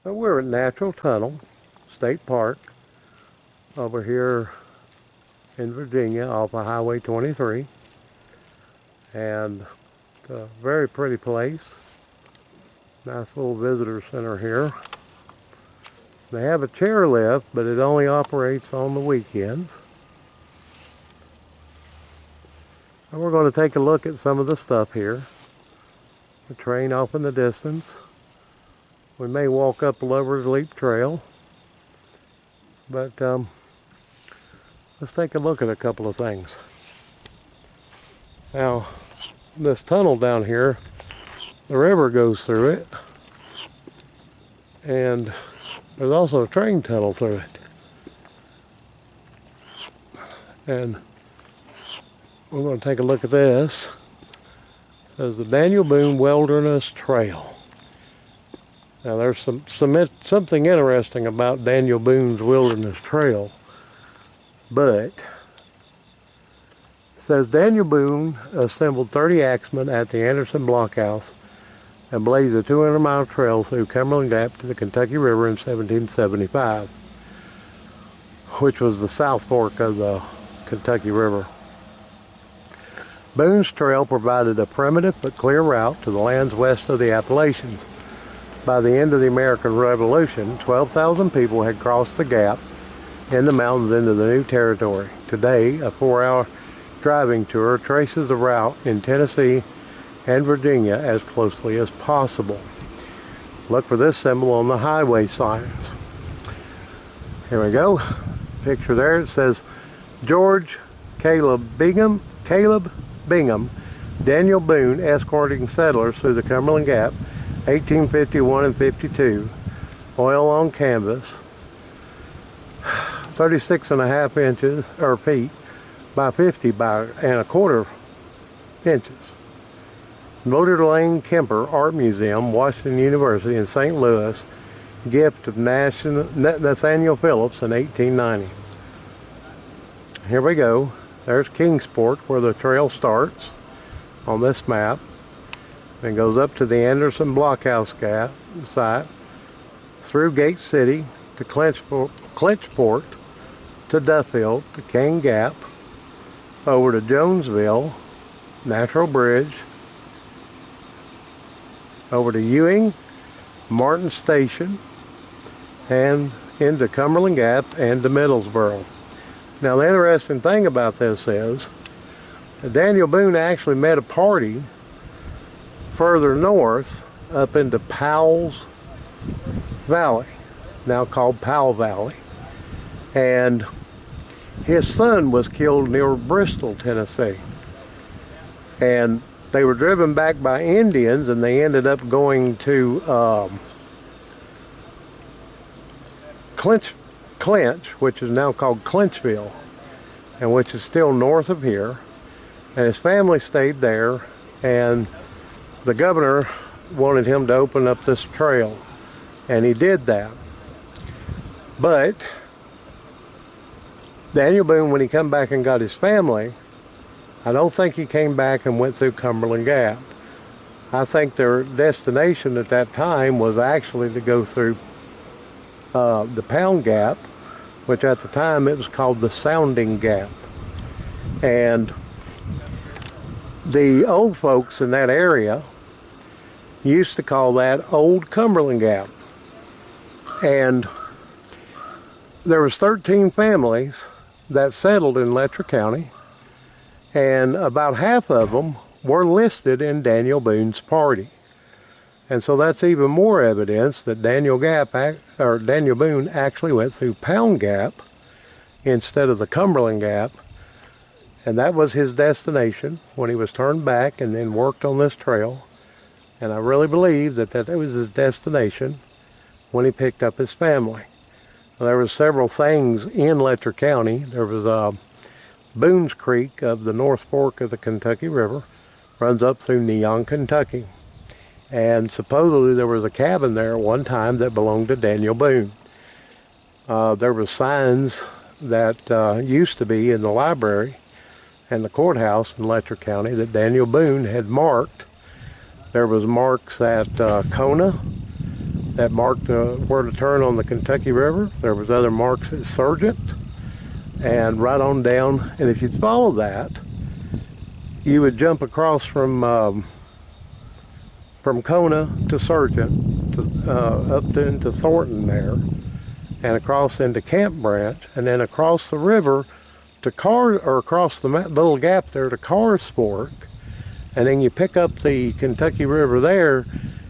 We're at Natural Tunnel State Park over here in Virginia off of Highway 23. And it's a very pretty place. Nice little visitor center here. They have a chairlift, but it only operates on the weekends. And we're going to take a look at some of the stuff here. The train off in the distance. We may walk up the Lover's Leap Trail. But let's take a look at a couple of things. Now, this tunnel down here, the river goes through it. And there's also a train tunnel through it. And we're going to take a look at this. It says the Daniel Boone Wilderness Trail. Now there's something interesting about Daniel Boone's Wilderness Trail, but it says Daniel Boone assembled 30 axemen at the Anderson Blockhouse and blazed a 200-mile trail through Cumberland Gap to the Kentucky River in 1775, which was the South Fork of the Kentucky River. Boone's trail provided a primitive but clear route to the lands west of the Appalachians. By the end of the American Revolution, 12,000 people had crossed the gap in the mountains into the new territory. Today, a 4-hour driving tour traces the route in Tennessee and Virginia as closely as possible. Look for this symbol on the highway signs. Here we go. Picture there. It says George Caleb Bingham, Daniel Boone escorting settlers through the Cumberland Gap, 1851 and 52. Oil on canvas, 36.5 inches or feet by 50 by and a quarter inches. Motor Lane Kemper Art Museum, Washington University in St. Louis, gift of Nathaniel Phillips in 1890. Here we go. There's Kingsport, where the trail starts on this map. And goes up to the Anderson Blockhouse site, through Gate City to Clinchport, to Duffield, to Cane Gap, over to Jonesville, Natural Bridge, over to Ewing, Martin Station, and into Cumberland Gap and to Middlesboro. Now the interesting thing about this is that Daniel Boone actually met a party further north up into Powell's Valley, now called Powell Valley, and his son was killed near Bristol, Tennessee, and they were driven back by Indians, and they ended up going to Clinch, which is now called Clinchville, and which is still north of here, and his family stayed there, and the governor wanted him to open up this trail, and he did that. But Daniel Boone, when he come back and got his family, I don't think he came back and went through Cumberland Gap. I think their destination at that time was actually to go through the Pound Gap, which at the time it was called the Sounding Gap. And the old folks in that area used to call that Old Cumberland Gap. And there was 13 families that settled in Letcher County, and about half of them were listed in Daniel Boone's party. And so that's even more evidence that Daniel Boone actually went through Pound Gap instead of the Cumberland Gap, and that was his destination when he was turned back and then worked on this trail. And I really believe that that was his destination when he picked up his family. There were several things in Letcher County. There was Boone's Creek of the North Fork of the Kentucky River, runs up through Neon, Kentucky. And supposedly there was a cabin there at one time that belonged to Daniel Boone. There were signs that used to be in the library and the courthouse in Letcher County that Daniel Boone had marked. There was marks at Kona, that marked where to turn on the Kentucky River. There was other marks at Sargent, and right on down. And if you follow that, you would jump across from Kona to Sargent, to, up to, into Thornton there, and across into Camp Branch, and then across the river to across the little gap there to Cars Fork, and then you pick up the Kentucky River there.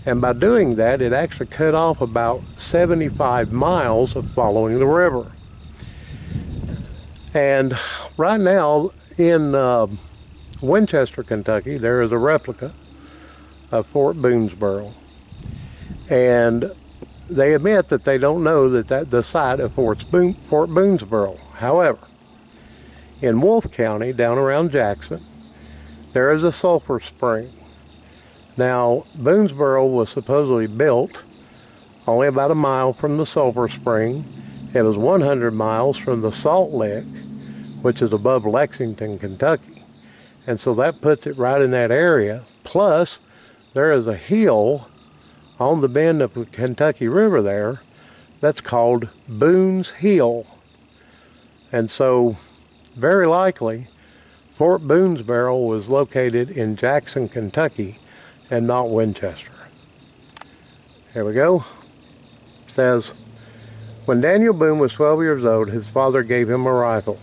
And by doing that, it actually cut off about 75 miles of following the river. And right now in Winchester, Kentucky, there is a replica of Fort Boonesborough. And they admit that they don't know that the site of Fort Boonesborough. However, in Wolfe County, down around Jackson, there is a sulfur spring. Now, Boonesborough was supposedly built only about a mile from the sulfur spring. It was 100 miles from the Salt Lick, which is above Lexington, Kentucky. And so that puts it right in that area. Plus, there is a hill on the bend of the Kentucky River there that's called Boone's Hill. And so, very likely, Fort Boonesborough was located in Jackson, Kentucky, and not Winchester. Here we go. It says, when Daniel Boone was 12 years old, his father gave him a rifle,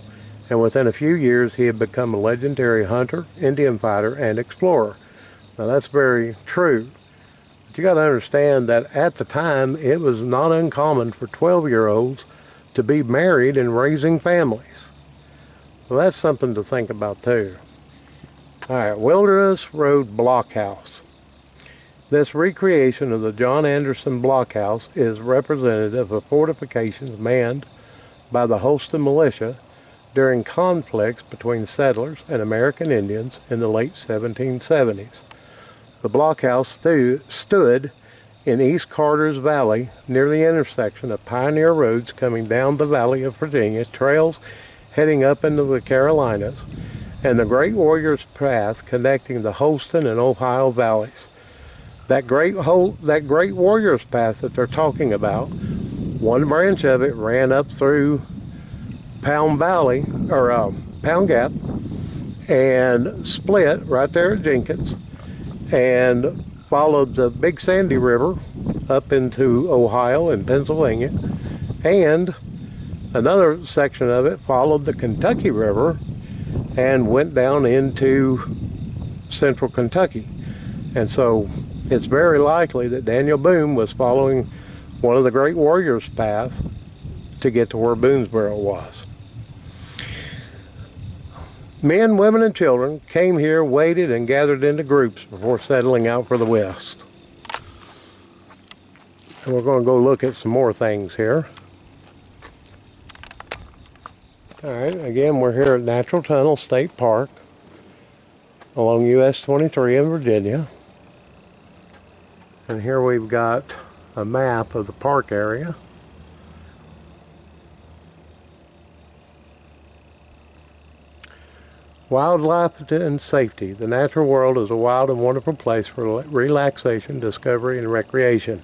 and within a few years he had become a legendary hunter, Indian fighter, and explorer. Now that's very true. But you got to understand that at the time, it was not uncommon for 12-year-olds to be married and raising families. Well, that's something to think about too. All right, Wilderness Road Blockhouse. This recreation of the John Anderson Blockhouse is representative of fortifications manned by the Holston militia during conflicts between settlers and American Indians in the late 1770s. The blockhouse stood in East Carter's Valley near the intersection of pioneer roads coming down the Valley of Virginia, trails heading up into the Carolinas, and the Great Warrior's Path connecting the Holston and Ohio valleys. That great Warrior's Path that they're talking about, one branch of it ran up through Pound Valley, or Pound Gap, and split right there at Jenkins, and followed the Big Sandy River up into Ohio and Pennsylvania, and another section of it followed the Kentucky River and went down into central Kentucky. And so it's very likely that Daniel Boone was following one of the Great Warrior's Path to get to where Boonesborough was. Men, women, and children came here, waited, and gathered into groups before settling out for the West. And we're going to go look at some more things here. All right, again, we're here at Natural Tunnel State Park along US 23 in Virginia. And here we've got a map of the park area. Wildlife and safety. The natural world is a wild and wonderful place for relaxation, discovery, and recreation.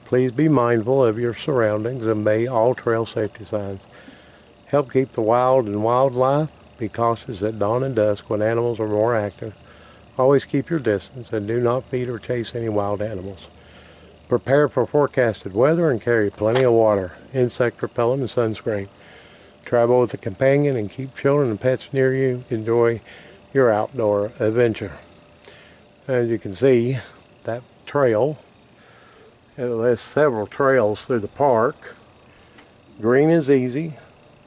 Please be mindful of your surroundings and obey all trail safety signs. Help keep the wild and wildlife. Be cautious at dawn and dusk when animals are more active. Always keep your distance and do not feed or chase any wild animals. Prepare for forecasted weather and carry plenty of water, insect repellent, and sunscreen. Travel with a companion and keep children and pets near you. Enjoy your outdoor adventure. As you can see, that trail, it lists several trails through the park. Green is easy,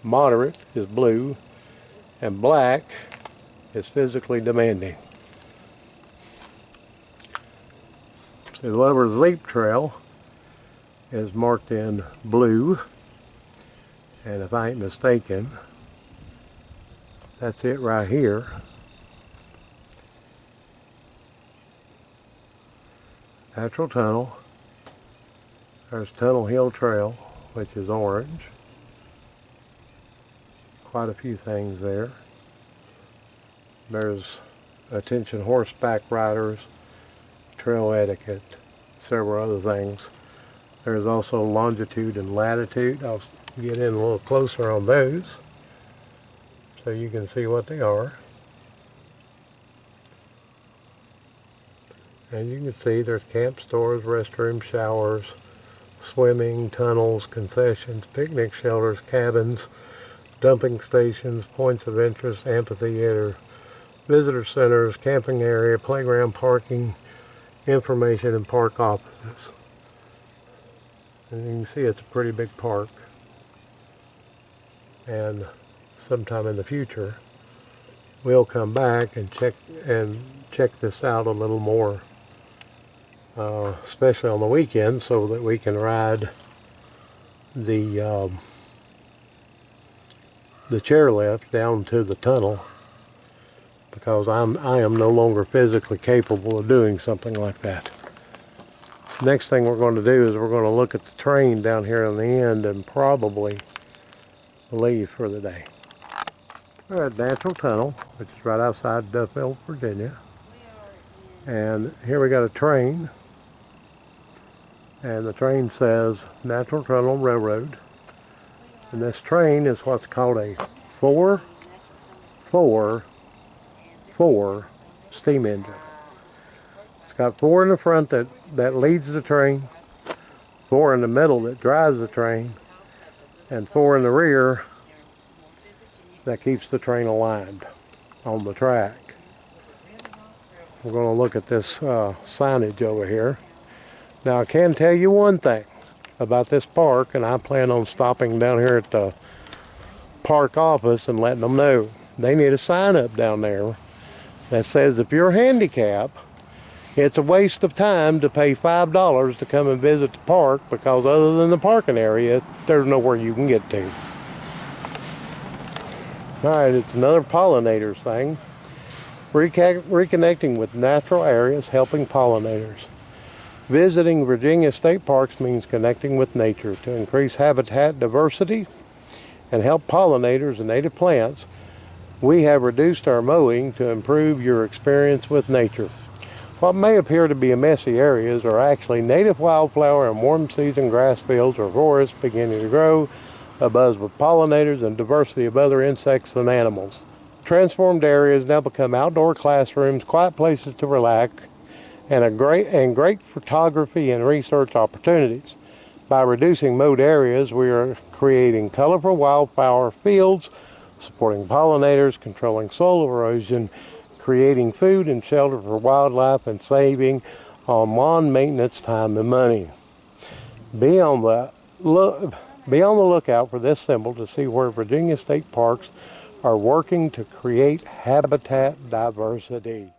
moderate is blue, and black is physically demanding. The Lover's Leap Trail is marked in blue, and if I ain't mistaken, that's it right here. Natural Tunnel. There's Tunnel Hill Trail, which is orange. Quite a few things there. There's attention horseback riders, trail etiquette, several other things There's also longitude and latitude. I'll get in a little closer on those so you can see what they are. And you can see there's camp stores, restrooms, showers, swimming, tunnels, concessions, picnic shelters, cabins, dumping stations, points of interest, amphitheater, visitor centers, camping area, playground, parking, information, and park offices. And you can see it's a pretty big park. And sometime in the future, we'll come back and check this out a little more, especially on the weekend, so that we can ride the chairlift down to the tunnel, because I am no longer physically capable of doing something like that. Next thing we're going to do is we're going to look at the train down here on the end and probably leave for the day. We're at Natural Tunnel, which is right outside Duffville, Virginia. And here we got a train. And the train says Natural Tunnel Railroad. And this train is what's called a 4-4-4 steam engine. It's got 4 in the front that leads the train, 4 in the middle that drives the train, and 4 in the rear that keeps the train aligned on the track. We're going to look at this signage over here. Now I can tell you one thing about this park, and I plan on stopping down here at the park office and letting them know. They need a sign up down there that says if you're handicapped, it's a waste of time to pay $5 to come and visit the park, because other than the parking area, there's nowhere you can get to. Alright, it's another pollinators thing. Reconnecting with natural areas, helping pollinators. Visiting Virginia state parks means connecting with nature to increase habitat diversity and help pollinators and native plants. We have reduced our mowing to improve your experience with nature. What may appear to be messy areas are actually native wildflower and warm season grass fields or forests beginning to grow, abuzz with pollinators and diversity of other insects and animals. Transformed areas now become outdoor classrooms, quiet places to relax, and great photography and research opportunities. By reducing mowed areas, we are creating colorful wildflower fields, supporting pollinators, controlling soil erosion, creating food and shelter for wildlife, and saving on lawn maintenance time and money. Be on the lookout for this symbol to see where Virginia state parks are working to create habitat diversity.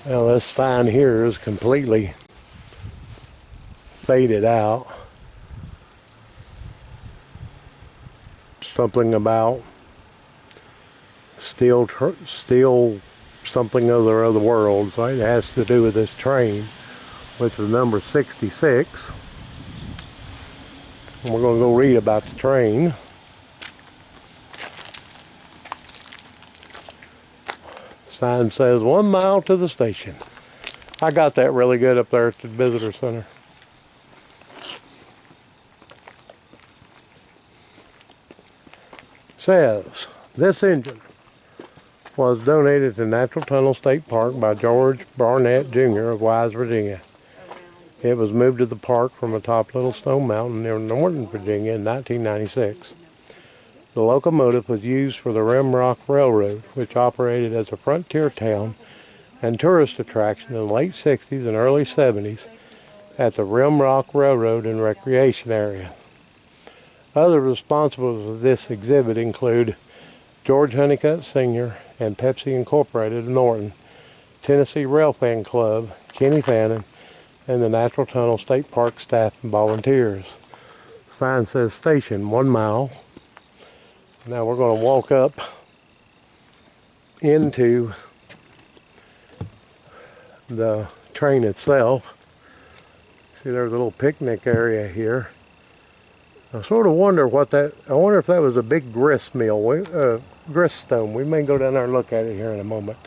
Now this sign here is completely faded out. Something about steel something other of the world. So it has to do with this train, which is number 66. And we're going to go read about the train. Sign says 1 mile to the station. I got that really good up there at the visitor center. Says this engine was donated to Natural Tunnel State Park by George Barnett Jr. of Wise, Virginia. It was moved to the park from atop Little Stone Mountain near Northern Virginia in 1996. The locomotive was used for the Rimrock Railroad, which operated as a frontier town and tourist attraction in the late 60s and early 70s at the Rimrock Railroad and Recreation Area. Others responsible for this exhibit include George Honeycutt Sr. and Pepsi Incorporated of Norton, Tennessee Railfan Club, Kenny Fannin, and the Natural Tunnel State Park staff and volunteers. Sign says station 1 mile. Now we're going to walk up into the train itself. See, there's a little picnic area here. I sort of wonder what that, I wonder if that was a big grist mill, grist stone. We may go down there and look at it here in a moment.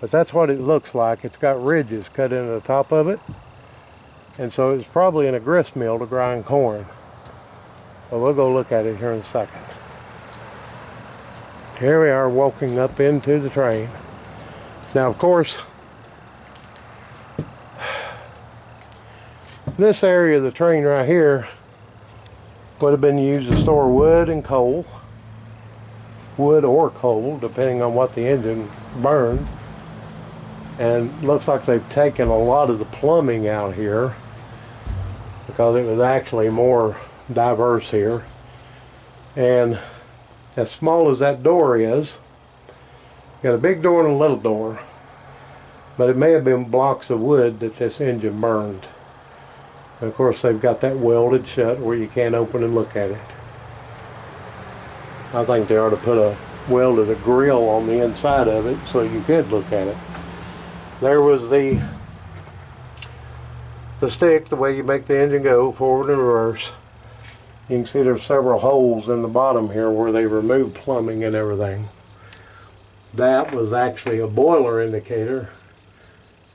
But that's what it looks like. It's got ridges cut into the top of it. And so it's probably in a grist mill to grind corn. But we'll go look at it here in a second. Here we are walking up into the train. Now, of course, this area of the train right here would have been used to store wood and coal. Wood or coal, depending on what the engine burned. And looks like they've taken a lot of the plumbing out here because it was actually more diverse here. And as small as that door is, you got a big door and a little door, but it may have been blocks of wood that this engine burned. And of course they've got that welded shut where you can't open and look at it. I think they ought to put a welded grill on the inside of it so you could look at it. There was the stick, the way you make the engine go forward and reverse. You can see there's several holes in the bottom here where they removed plumbing and everything. That was actually a boiler indicator.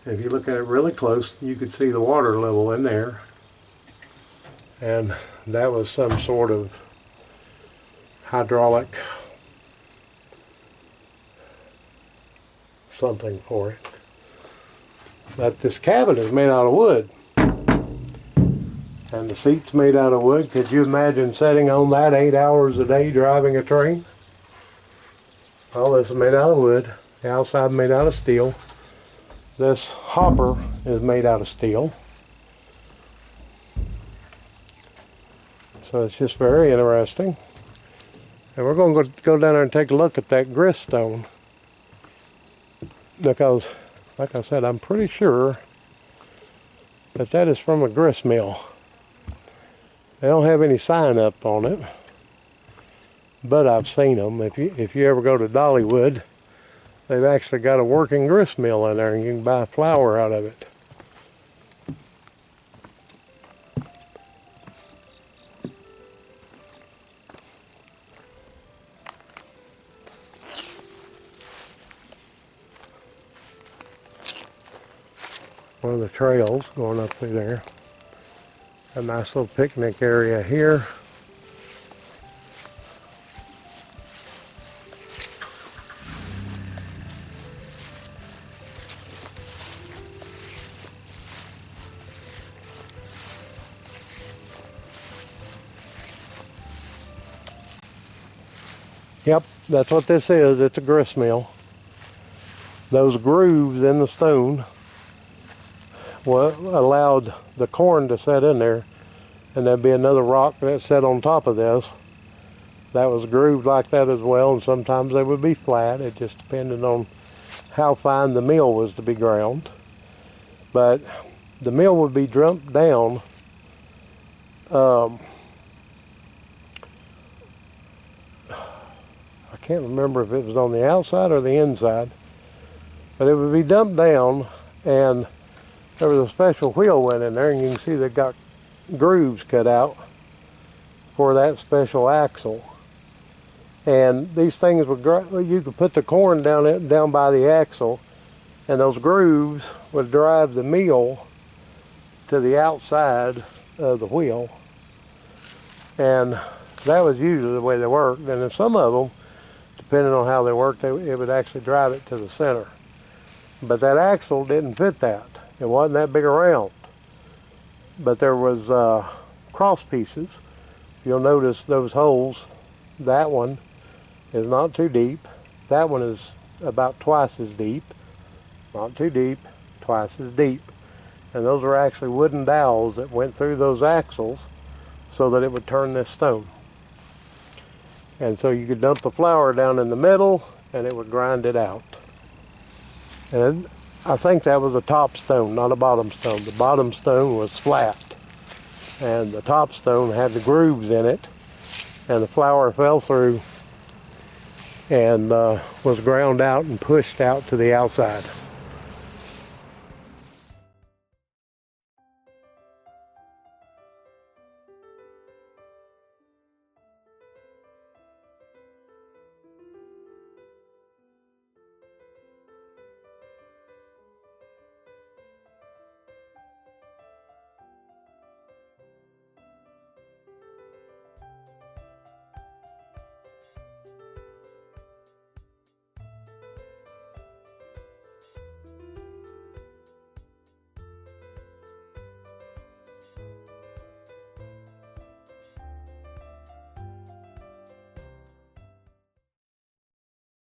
If you look at it really close, you could see the water level in there. And that was some sort of hydraulic something for it. But this cabin is made out of wood. And the seat's made out of wood. Could you imagine sitting on that 8 hours a day driving a train? Well, this is made out of wood. The outside made out of steel. This hopper is made out of steel. So it's just very interesting. And we're going to go down there and take a look at that grist stone. Because, like I said, I'm pretty sure that that is from a grist mill. They don't have any sign up on it, but I've seen them. If you ever go to Dollywood, they've actually got a working grist mill in there and you can buy flour out of it. One of the trails going up through there. A nice little picnic area here. Yep, that's what this is. It's a grist mill. Those grooves in the stone allowed the corn to set in there, and there'd be another rock that set on top of this that was grooved like that as well, and sometimes they would be flat. It just depended on how fine the meal was to be ground. But the meal would be dumped down I can't remember if it was on the outside or the inside, but it would be dumped down, and there was a special wheel went in there, and you can see they've got grooves cut out for that special axle. And these things would, you could put the corn down by the axle, and those grooves would drive the meal to the outside of the wheel. And that was usually the way they worked. And in some of them, depending on how they worked, it would actually drive it to the center. But that axle didn't fit that. It wasn't that big around. But there was cross pieces. You'll notice those holes. That one is not too deep. That one is about twice as deep. Not too deep, twice as deep. And those are actually wooden dowels that went through those axles so that it would turn this stone. And so you could dump the flour down in the middle and it would grind it out. And I think that was a top stone, not a bottom stone. The bottom stone was flat, and the top stone had the grooves in it, and the flour fell through and was ground out and pushed out to the outside.